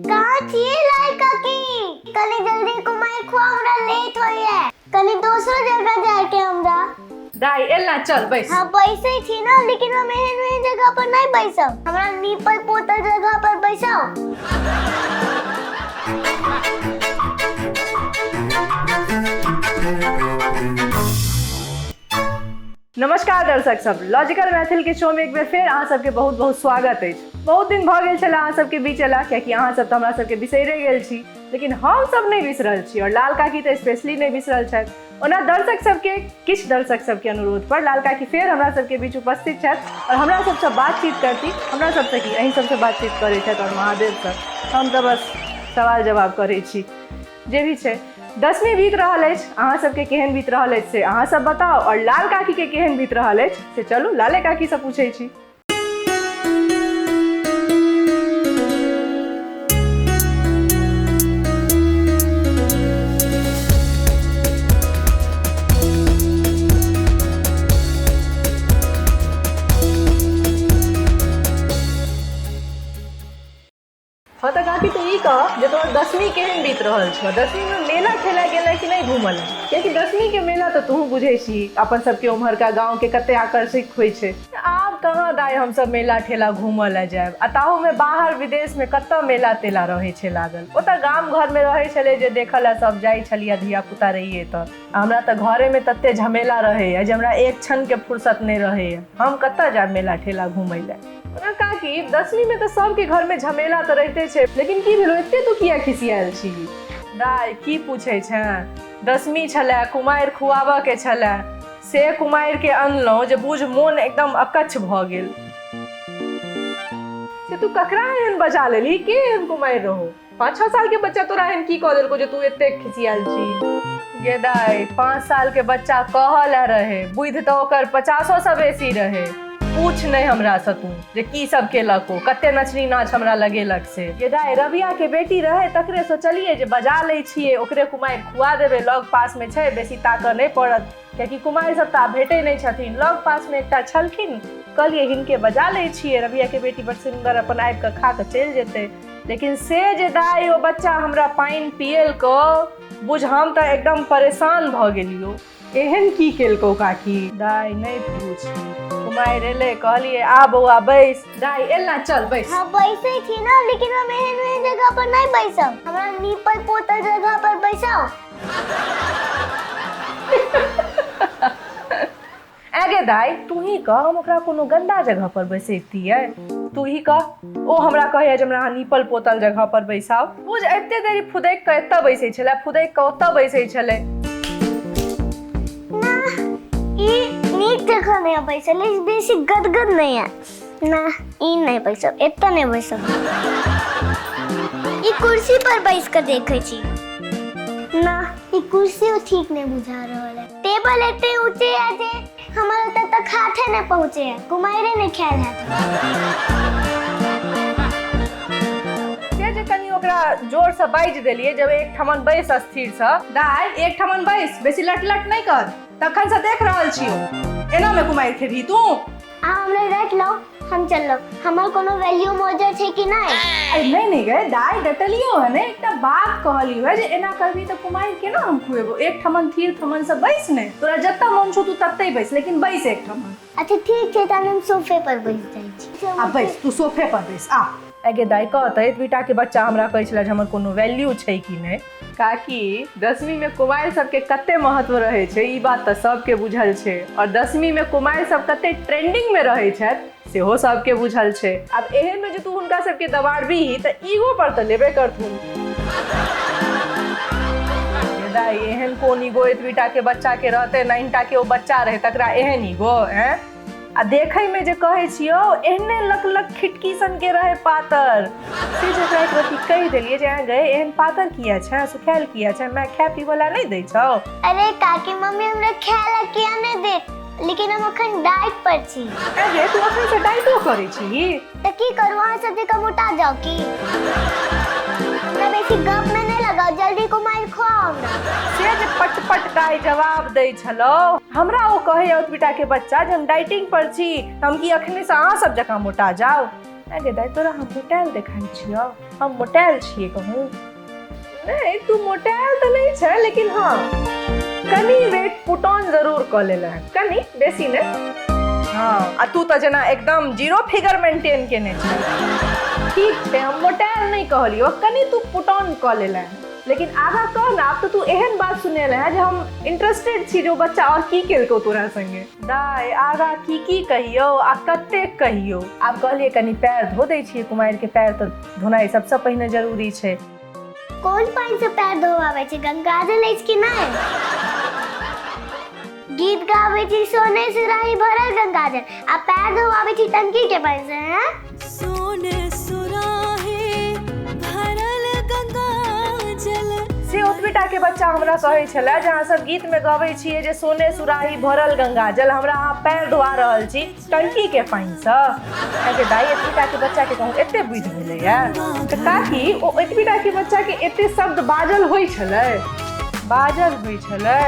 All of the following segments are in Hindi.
कहाँ छिए लाइका की? कनी जल्दी कुमाई खो, हमरा लेट होई है। कनी दूसरा जगह जाए के हमरा। दाई एला चल बैस। हाँ बैसे थी ना, लेकिन हम एहन जगह पर नहीं बैसब। हमरा नीपल पोतल जगह पर बैसाओ। नमस्कार दर्शक सब, लॉजिकल मैथिल के शो में एक बेर फेर अहाँ सबके बहुत बहुत स्वागत है। बहुत दिन भ गेल छला अहाँ सबके बीच एला, कियाकि अहाँ सब तो हमरा सबके बिसरे गेल छी, लेकिन हम सब नहीं बिसरल छी और लाल काकी तो स्पेशली नहीं बिसरल छथि। ओना दर्शक सबके किछ दर्शक सबके अनुरोध पर लाल काकी फेर हमरा सबके बीच उपस्थित छथि और हमरा सबसे बातचीत करती। हमरा सबसे की अहीं सबसे बातचीत करे छथि और महादेव सर, हम तो बस सवाल जवाब करे छी। जे भी छै 10वीं बीत रहल अछि, अहाँ सबके केहन बीत रहल अछि से अहाँ सब बताओ, और लाल काकी के केहन बीत रहल अछि से चलू लाले काकी से पूछे छी। हाँ तो काकी तू ई कह जे तोहर 10वीं केहन बीत रहल छ? 10वीं में मेला खेला गेला कि नहीं घूमल? क्योंकि 10वीं के मेला तो तू बुझे छी, अपन सबके उम्हर का गांव के कते आकर्षित होय छै। आब कहाँ दाई हम सब मेला ठेला घूमल ले जाब? अताहू में बाहर विदेश में कत्ता मेला तेला रहे छै लागल। ओता गाम घर में रहे छले जे देखला सब जाय छलिया, धिया पुता रहिए त। हमरा त घरे में तत्ते झमेला रहे जे हमरा एक क्षण के फुर्सत नहीं रहे। हम कत्ता जाब मेला ठेला घूमै ले? काकी 10वीं में तो सबके घर में झमेला तो रहते छे, लेकिन की भेलो एते तू किया खिसियाल छी? दाई की पूछे छै? 10वीं छले, कुमार खुआबा के छले, से कुमार के अनलौ जे बुझ मोन एकदम अकच्छ भ गेल। से तू ककरा एहन बजा लेली? के एहन कुमार रहो? 5-6 साल के बच्चा तोरा एहन की कह देलको जे तू एते खिसियाल छी? गे दाई 5 साल के बच्चा कहला रहे, बुझ तो ओकर 50 से बेसी रहे। पूछ नहीं हमरा से तू जे की सब केलक, कते नचनी नाच हमरा लगेलक से। ये दाई रबिया के बेटी रहे, तकरे सोचलिए जे बजा ले छिए, ओकरे कुमार खुआ देबे, लग पास में छै, बेसी ताकऽ नहीं पड़त, क्योंकि कुमार सब ता भेटे नहीं छथिन। लग पास में एकटा छलखिन, कहलिए हिनके बजा ले छिए, रबिया के बेटी बड़ सुंदर अपन आबि के खा के चल जेते। लेकिन से जे दाई ओ बच्चा हमरा पाइन पियल को बुझ, हम तो एकदम परेशान भ गेलियो। एहन की केलको काकी? दाई नहीं पूछ, कुमार एले, कहलिए आ बउआ बैस। दाई एला चल बैस। हाँ बैसे थी ना, लेकिन हम एहन जगह पर नहीं बैसब। हमरा नीपल पोतल जगह पर बैसाओ। आगे दाई तू ही कह, हम ओकरा कोनो गंदा जगह पर बैसेतिए? तू ही कह। ओ हमरा कहे जे हमरा नीपल पोतल जगह पर बैसाओ। बुझ एते देरी फुदैक के एतऽ बैसे छले, फुदैक के ओतऽ बैसे छले। नीक जगह नहीं बैसल, बेसी गदगद नहीं है ना। ई नहीं बैसब, एतऽ नहीं बैसब। ई कुर्सी पर बैस कर देखे छी ना, ई कुर्सी ठीक नहीं बुझा रहल है। टेबल एते ऊंचे है जे हमरा तक हाथे नहीं पहुंचे है, कुमारे ने ख्याल है। जे कनी ओकरा जोर से बाइज देलिए, जब एक ठमन बैस स्थिर से। दाई एक ठमन बैस, बेसी लट नहीं कर, तखन से देख रहल छियो। एना में कुमार खेबी तू? हमरा रख लो, हम चललो। हमर कोनो वैल्यू मौजूद है कि नहीं? अरे नहीं गए दाई, डटलियो है ने, एकटा बात कहलियो है जे एना करबी त कुमार केना हम खुएबो? एक ठमन थीर ठमन से बैस ने, तोरा जत्ता मन छौ तू तत्ते बैस, लेकिन बैस एक ठमन। अच्छा ठीक है, तहन हम सोफे पर बैस जाई छी। आ बैस, तू सोफे पर बैस। आ आगे दाई कहते बेटा के बच्चा हमरा कहै छला जे हमर कोनो वैल्यू छै कि नहीं। काकी 10वीं में कुमार सबके कते महत्व रहे छै, ई बात तो सबके बुझल छै, और 10वीं में कुमार सब कते ट्रेंडिंग में रहे छथि सेहो सबके बुझल छै। अब एहन में जे तू हुनका सबके दबाड़बी त ईगो पर तो लेबे करथुन। दाई एहन कोन ईगो एतबीटा के बच्चा के रहते, 9टा के ओ बच्चा रहे, तकरा एहन ईगो हैं? आ देखे में जे कहे छियो एहने लक खिटकी सन के रहे पातर, से जकरा एक रति कह देलिए जे गए एहन पातर किया छै, सुखायल किया छै, मैं खाय पीवला नहीं दै छौ? अरे काकी मम्मी हमरा खायला किया नहीं दे, लेकिन हम अखन डाइट पर छी। अरे तू अखन से डाइटो करे छी? त की करू, अहाँ सब के मोटा जाओ की? हमरा बेसी गप में नहीं लगाओ, जल्दी कुमार खुआओ ना। से जे पट दाई जवाब दै छलो, हमरा ओ कहे ओतबीटा के बच्चा जे हम डाइटिंग पर छी, हम की अखने से अहाँ सब जकां मोटा जाओ? आगे दाई तोरा हम मोटाइल देखाई छियो, हम मोटाइल छिए कहूँ? नहीं तू मोटाइल तो नहीं छे, लेकिन हाँ कनी वेट पुट ऑन जरूर क लेले है, कनी बेसी ने। हाँ आ तू तो जना एकदम जीरो फिगर मेंटेन केने छे। ठीक है हम मोटाइल नहीं कहलियो, कनी तू पुट ऑन क लेले है, लेकिन आगा कह ना। अब तो तू एहन बात सुने ले है जे हम इंटरेस्टेड छी जो बच्चा और की केलको तोरा संगे। दाई आगा की कहियो आ कते कहियो। आब कहलिए कनी पैर धो दै छिए, कुमारि के पैर तो धोनाई सबसे पहिने जरूरी छै। कोन पानी से पैर धोवावे छै? गंगाजल अछि कि नहीं? गीत गावे छी सोने सुराही भरल गंगाजल, आ पैर धोवावे छी टंकी के पानी से, हैं? सोने सुराही भरल गंगाजल। से ओतबीटा के बच्चा हमरा कहे छले जहाँ सब गीत में गावे छिए जे सोने सुराही भरल गंगाजल, हमरा अहाँ पैर धोआ रहल छी टंकी के पानी से। अगे दाई एतबीटा के बच्चा के कहूँ एते बुद्धि भेलैया त काकी ओ एतबीटा के बच्चा के एते शब्द बाजल होई छले, बाजल होई छले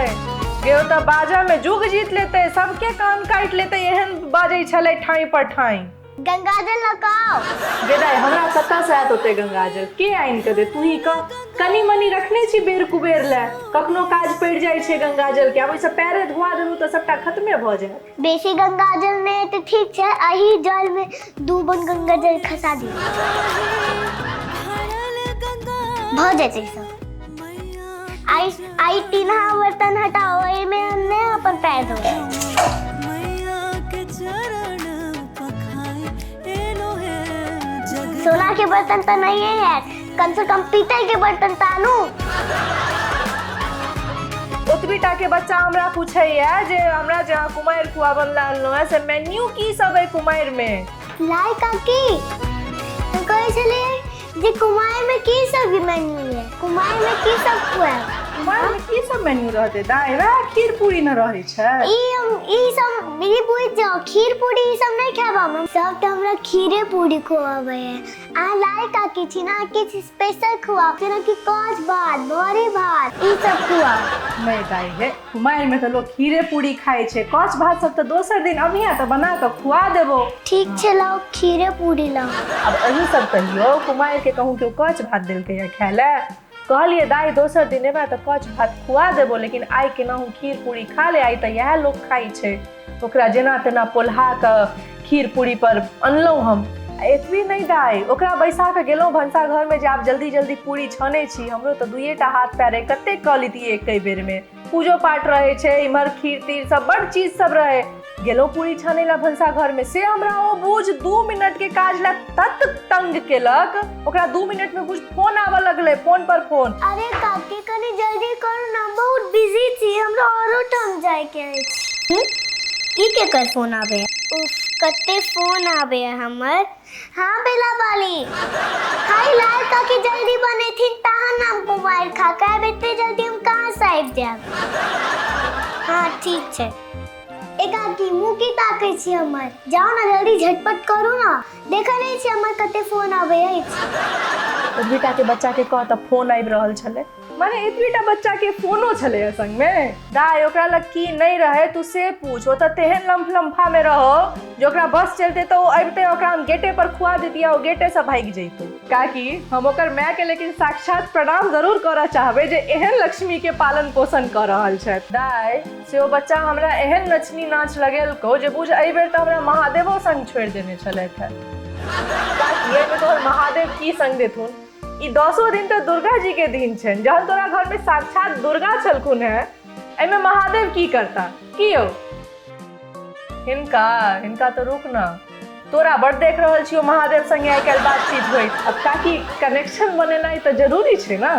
गे ओ त बाजा में जुग जीत लेते, सबके कान काट लेते, एहन बाजै छले ठाई पर ठाई। गंगाजल लगाओ। गे दाई हमरा कत्ता से आत होते गंगाजल? के आइन के दे? तू ही कह। कनी मनी रखने छी बेर कुबेर ले, कखनो काज पड़ जाय छै गंगाजल के, आब ओइसे पैरे धोआ देबू त सबटा खत्मे भ जाय। बेसी गंगाजल ने तो ठीक छै, अही जल में 2 बूंद गंगाजल खसा दी, भ जाय सब। आई 3 बर्तन हटाओ, एमे हमने अपन पैर धोए। सोना के बर्तन तो नहीं है, कम से कम पीतल के बर्तन तानू। ओतबीटा के बच्चा हमरा पूछैया जे हमरा जहाँ कुमारि खुआबन लानलो है से मेन्यू की सब है कुमारि में? लाई काकी तो कहे छले जे कुमार में की सब मेन्यू है, कुमार में की सब खुआब? कुमारि में की सब मेन्यू रहते दाई? वह खीर पूरी न रहे छै। ई सब मेरी पूछ जाओ, खीर पूरी ई सब नहीं खाबा हम, सब तो हमरा खीरे पूरी खुआबे है। आ लाई काकी छी ना किछ स्पेशल खुआब, जेना कि कच भात, भरी भात ई सब खुआब। नहीं दाई हे, कुमारि में तो लोग खीरे पूरी खाए छे, कच भात सब तो दोसर दिन अभिया तो बना के खुआ देबो। ठीक छे, लाओ खीरे पूरी लाओ। अब अही सब कहियो कुमारि के कहूँ कि कच भात देलकै या खाय ले, कहलिए दाई दोसर दिन एबा तो कच भात खुआ देबो, लेकिन आई केनाहू खीर पूरी खा ले, आई तो यह लोग खाई छे। ओकरा जेना तेना पोल्हा के खीर पूरी पर अनलहुँ हम। एतबी नहीं दाई, ओकरा बैसा के गेलहुँ भनसा घर में जे आप जल्दी जल्दी पूरी छाने छी, हमरो तो 2टा हाथ पैर कते क लितिए एके बेर में। पूजो पाठ रहे छे, इमहर खीर तीर सब बड़ चीज सब रहे, गेलो पूरी छाने ला भनसा घर में, से हमरा ओ बुझ 2 मिनट के काज ला तत तंग केलक, ओकरा 2 मिनट में बुझ फोन आवा लगले, फोन पर फोन। अरे काकी कनी जल्दी करो ना, बहुत बिजी छी, हमरा औरो टाइम जाय के अछि। ई के कर फोन आवे? उफ कते फोन आवे हमर। हाँ बेला वाली, हाय लाल काकी जल्दी बने थी तहन हम मोबाइल खा के एते जल्दी हम कहां से आबि जाब? हाँ ठीक छै। एकाकी मुँह की ताकै छी हमर, जाओ ना जल्दी झटपट करू ना, देखा नहीं छी हमर कते फोन आवे अछि। बेटा के बच्चा के कह त फोन आबि रहल छले, माने एतबीटा बच्चा के फोनो छले संग में। दाई ओकरा लग की नहीं रहे तू से पूछ, ओ त तेहन लम्फा में रहो जो ओकरा बस चलते तो अबते ओकरा हम गेटे पर खुआ देतिया, ओ गेटे से भाग जइतो। काकी हम ओकर माय के लेकिन साक्षात प्रणाम जरूर करऽ चाहबे जे एहन लक्ष्मी के पालन पोषण कर रहल छै। दाई से ओ बच्चा हमरा एहन नचनी नाच लगेलको जे बुझ एहि बेर त हमरा महादेवो संग छोड़ देने छलैथ है। काकी एमे तोहर महादेव की संग देथुन? ई 10 दिन तो दुर्गा जी के दिन छन, जहन तोरा घर में साक्षात दुर्गा छलखुन है, एमे महादेव की करता? की हो हिनका तो रुक ना, तोरा बड़ देख रहल छियो महादेव संगे आइ काल्हि बातचीत होइत, अब काकी कनेक्शन बनेनाइ तो जरूरी छै ना।